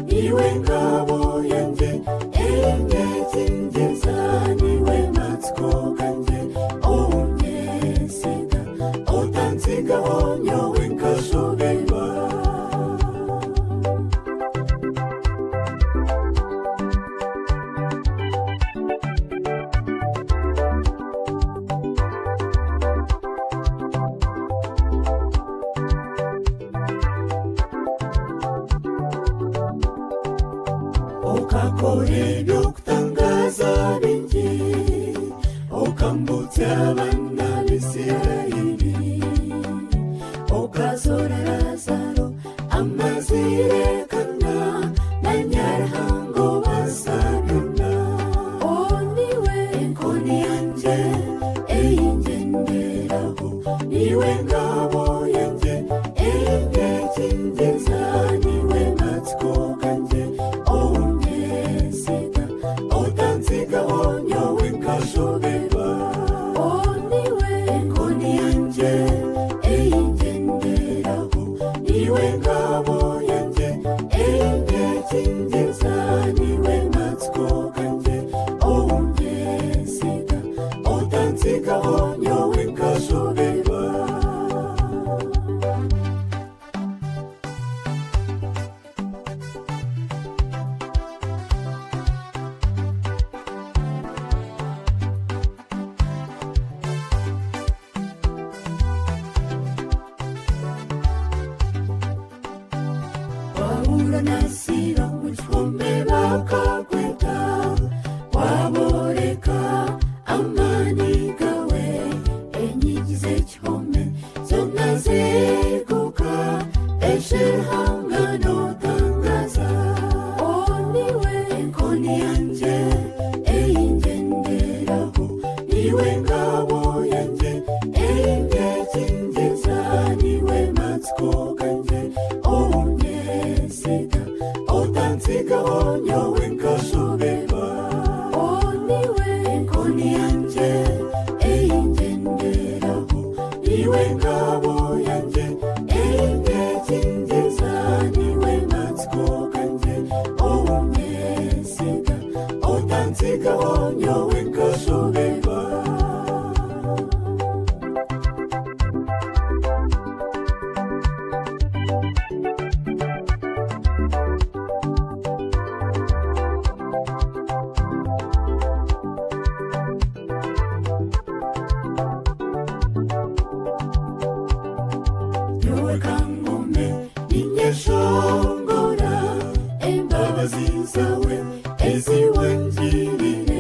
niwe ngabo yanjye enyekingeza niwe matsiko kanjye unyesiga utansigaho nyowe nkashoberwa ukakora ibyo gutangaza bingi ukambutsa abana b'Isirayeli ukazora Lazaro amazi yerekana na Nyaruhango basabana niwe inkoni yanjye eyingenderaho niwe ngabo yanjye eyinkingeza niwe matsiko kanjye utansigaho nyowe nkashoberwa niwe inkoni yanjye eyingenderaho niwe ngabo yanjye eyinkingeza niwe matsiko kanjye unyesiga utansigaho nyowe nkashoberwa Pawulo na Sila mu gihome bakakwita waboreka amani gawe enyigi z'igihome zona zeguka eshirahamwe notangaza niwe inkoni yanjye eyingenderaho niwe ngabo yanjye eyinkingeza niwe matsiko kanjye utansigaho nyowe nkashoberwa niwe inkoni yanjye eyingenderaho niwe ngabo yanjye eyinkingeza niwe matsiko kanjye unyesiga utansigaho nyowe nkashoberwa nyowe kangume ninyeshongora embabazi zawe eziwangirire